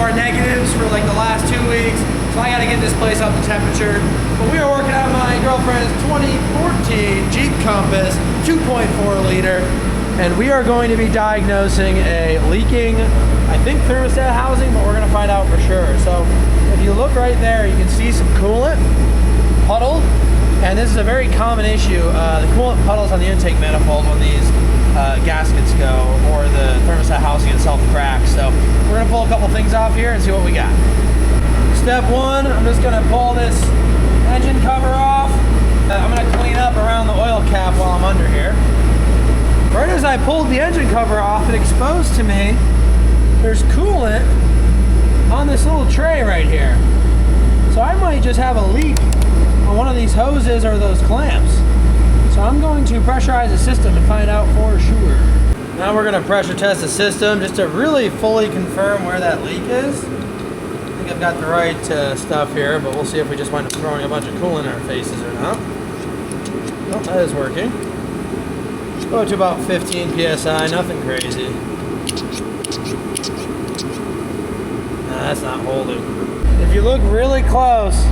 or negatives for like the last 2 weeks. So I gotta get this place up to temperature. But we are working on my girlfriend's 2014 Jeep Compass 2.4 liter. And we are going to be diagnosing a leaking, I think, thermostat housing, but we're gonna find out for sure. So if you look right there, you can see some coolant puddled. And this is a very common issue. The coolant puddles on the intake manifold when these gaskets go, or the thermostat housing itself cracks. So we're gonna pull a couple things off here and see what we got. Step one, I'm just gonna pull this engine cover off. I'm gonna clean up around the oil cap while I'm under here. Right as I pulled the engine cover off, it exposed to me there's coolant on this little tray right here. So I might just have a leak on one of these hoses or those clamps. So I'm going to pressurize the system and find out for sure. Now we're gonna pressure test the system just to really fully confirm where that leak is. I think I've got the right stuff here, but we'll see if we just wind up throwing a bunch of coolant in our faces or not. Nope, that is working. Go to about 15 PSI, nothing crazy. Nah, that's not holding. If you look really close,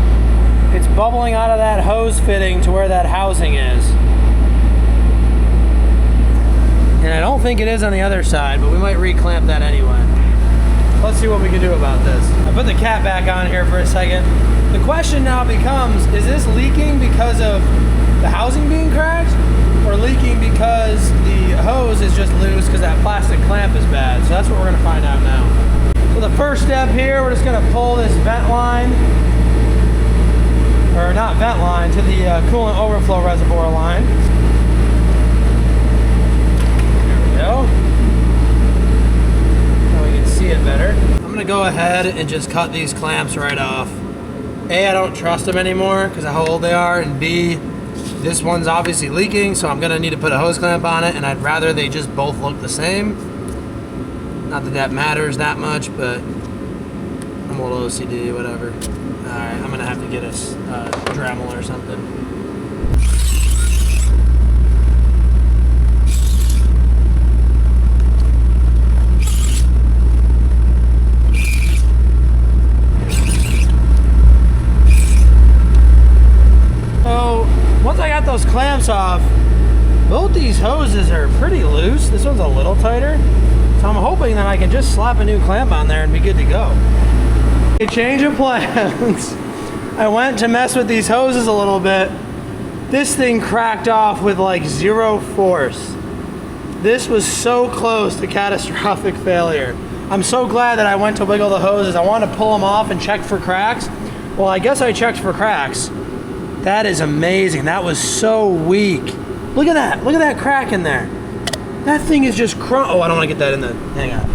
it's bubbling out of that hose fitting to where that housing is. And I don't think it is on the other side, but we might reclamp that anyway. Let's see what we can do about this. I put the cap back on here for a second. The question now becomes, is this leaking because of the housing being cracked, or leaking because the hose is just loose because that plastic clamp is bad? So that's what we're gonna find out now. So the first step here, we're just gonna pull this vent line, or not vent line, to the coolant overflow reservoir line. Now we can see it better. I'm gonna go ahead and just cut these clamps right off. A, I don't trust them anymore because of how old they are, and B, this one's obviously leaking, so I'm gonna need to put a hose clamp on it, and I'd rather they just both look the same. Not that that matters that much, but I'm a little OCD, whatever. Alright, I'm gonna have to get us a Dremel or something. Once I got those clamps off, both these hoses are pretty loose. This one's a little tighter. So I'm hoping that I can just slap a new clamp on there and be good to go. A change of plans. I went to mess with these hoses a little bit. This thing cracked off with like 0 force. This was so close to catastrophic failure. I'm so glad that I went to wiggle the hoses. I wanted to pull them off and check for cracks. Well, I guess I checked for cracks. That is amazing. That was so weak. Look at that. Look at that crack in there. That thing is just oh, I don't want to get that in the, hang on.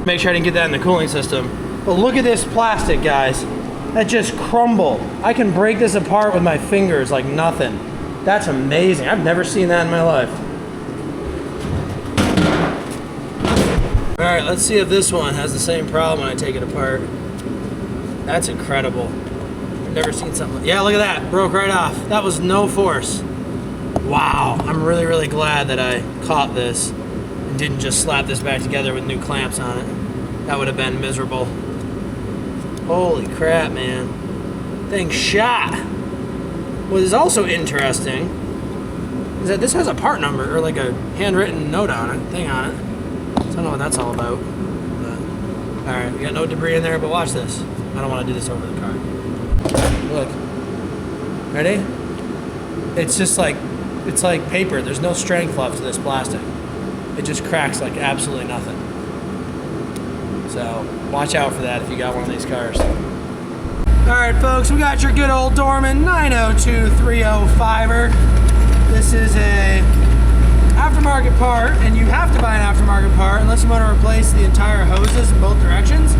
Make sure I didn't get that in the cooling system. But look at this plastic, guys. That just crumbled. I can break this apart with my fingers like nothing. That's amazing. I've never seen that in my life. All right, let's see if this one has the same problem when I take it apart. That's incredible. Never seen something. Yeah, look at that. Broke right off. That was no force. Wow. I'm really, really glad that I caught this and didn't just slap this back together with new clamps on it. That would have been miserable. Holy crap, man. Thing shot. What is also interesting is that this has a part number, or like a handwritten note on it, thing on it. So I don't know what that's all about. But, all right, we got no debris in there, but watch this. I don't want to do this over the car. Look, ready? It's just like, it's like paper. There's no strength left to this plastic. It just cracks like absolutely nothing. So watch out for that if you got one of these cars. All right, folks, we got your good old Dorman 902-305er. This is a aftermarket part, and you have to buy an aftermarket part unless you want to replace the entire hoses in both directions,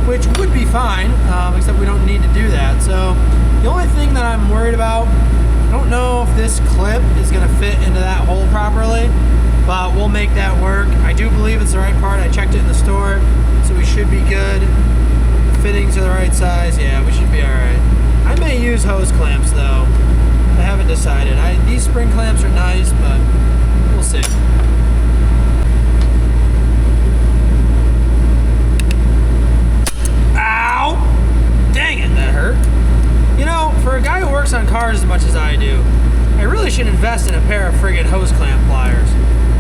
which would be fine, except we don't need to do that. So the only thing that I'm worried about, I don't know if this clip is gonna fit into that hole properly, but we'll make that work. I do believe it's the right part. I checked it in the store, so we should be good. The fittings are the right size. Yeah, we should be all right. I may use hose clamps though. I haven't decided. These spring clamps are nice, but we'll see. cars as much as I do, I really should invest in a pair of friggin' hose clamp pliers.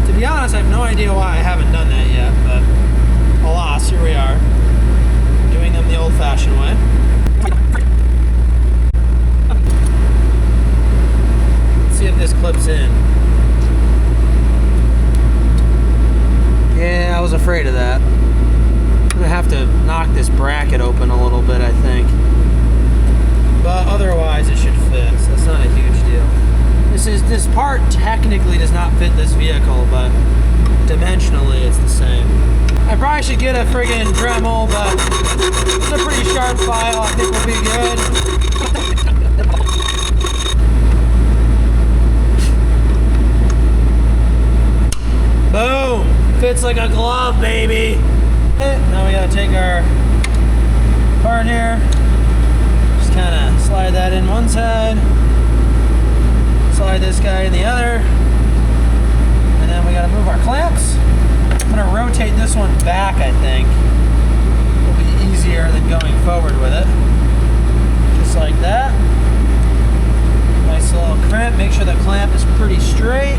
To be honest, I have no idea why I haven't done that yet, but alas, here we are, doing them the old-fashioned way. Let's see if this clips in. Yeah, I was afraid of that. I'm gonna have to knock this bracket open a little bit, I think. But otherwise, it should fit, so it's not a huge deal. This part technically does not fit this vehicle, but dimensionally it's the same. I probably should get a friggin' Dremel, but it's a pretty sharp file. I think we'll be good. Boom! Fits like a glove, baby. Now we gotta take our part here. Just kind of slide that in one side. Slide this guy in the other, and then we got to move our clamps. I'm going to rotate this one back, I think. It'll be easier than going forward with it. Just like that. Nice little crimp. Make sure the clamp is pretty straight.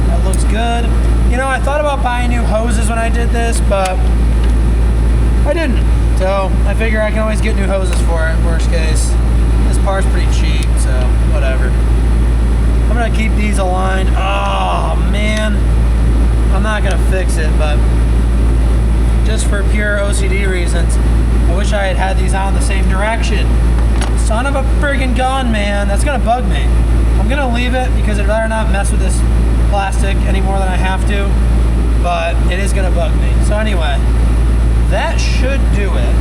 That looks good. You know, I thought about buying new hoses when I did this, but I didn't. So I figure I can always get new hoses for it, worst case. This part's pretty cheap, so whatever. I'm gonna keep these aligned. Oh man, I'm not gonna fix it, but just for pure OCD reasons, I wish I had had these on the same direction. Son of a friggin' gun, man. That's gonna bug me. I'm gonna leave it because I'd rather not mess with this plastic any more than I have to, but it is gonna bug me. So anyway, that should do it.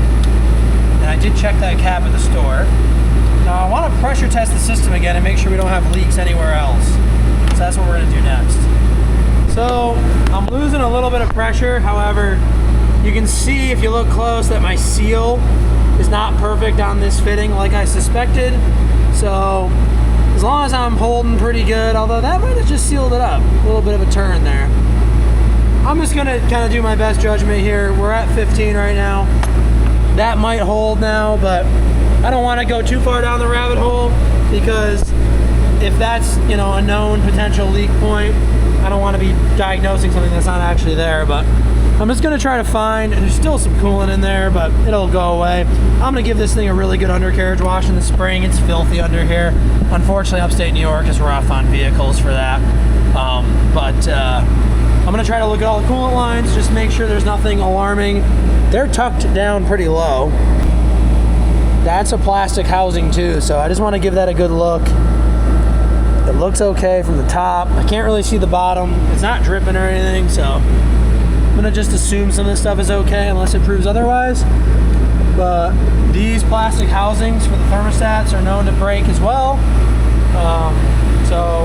And I did check that cap at the store. Now I want to pressure test the system again and make sure we don't have leaks anywhere else. So that's what we're going to do next. So I'm losing a little bit of pressure. However, you can see if you look close that my seal is not perfect on this fitting like I suspected. So as long as I'm holding pretty good, although that might have just sealed it up. A little bit of a turn there. I'm just going to kind of do my best judgment here. We're at 15 right now. That might hold now, but I don't want to go too far down the rabbit hole because if that's, you know, a known potential leak point, I don't want to be diagnosing something that's not actually there. But I'm just going to try to find, and there's still some coolant in there, but it'll go away. I'm going to give this thing a really good undercarriage wash in the spring. It's filthy under here. Unfortunately, upstate New York is rough on vehicles for that. I'm going to try to look at all the coolant lines, just make sure there's nothing alarming. They're tucked down pretty low. That's a plastic housing too, so I just want to give that a good look. It looks okay from the top. I can't really see the bottom. It's not dripping or anything, so I'm gonna just assume some of this stuff is okay unless it proves otherwise. But these plastic housings for the thermostats are known to break as well.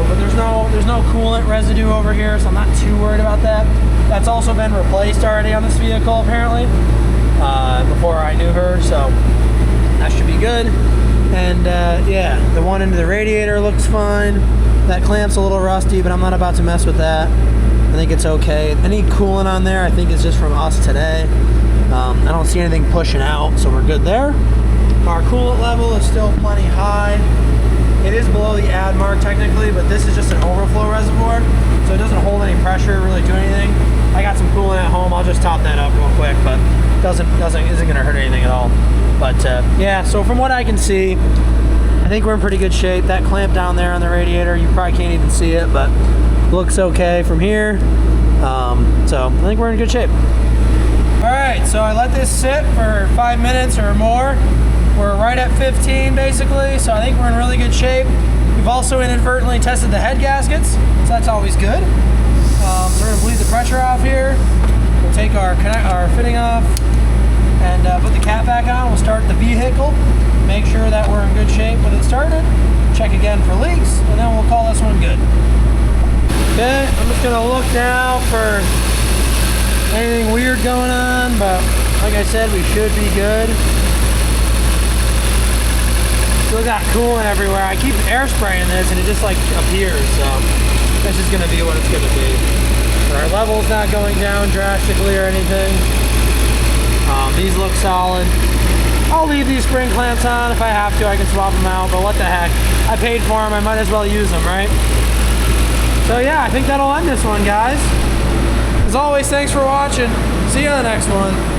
But there's no coolant residue over here, so I'm not too worried about that. That's also been replaced already on this vehicle apparently, before I knew her, so that should be good. And yeah, the one into the radiator looks fine. That clamp's a little rusty, but I'm not about to mess with that. I think it's okay. Any coolant on there I think is just from us today. I don't see anything pushing out, so we're good there. Our coolant level is still plenty high. It is below the add mark technically, but this is just an overflow reservoir, so it doesn't hold any pressure, really do anything. I got some coolant at home. I'll just top that up real quick, but isn't gonna hurt anything at all. But yeah, so from what I can see, I think we're in pretty good shape. That clamp down there on the radiator, you probably can't even see it, but looks okay from here. So I think we're in good shape. All right, so I let this sit for 5 minutes or more. We're right at 15 basically, so I think we're in really good shape. We've also inadvertently tested the head gaskets, so that's always good. So we're gonna bleed the pressure off here. We'll take our fitting off and put the cap back on. We'll start the vehicle, make sure that we're in good shape with it started, check again for leaks, and then we'll call this one good. Okay, I'm just gonna look now for anything weird going on, but like I said, we should be good. Still got coolant everywhere. I keep air spraying this and it just like appears, so that's just gonna be what it's gonna be. Our level's not going down drastically or anything. These look solid. I'll leave these spring clamps on. If I have to, I can swap them out, but what the heck. I paid for them, I might as well use them, right? So yeah, I think that'll end this one, guys. As always, thanks for watching. See you on the next one.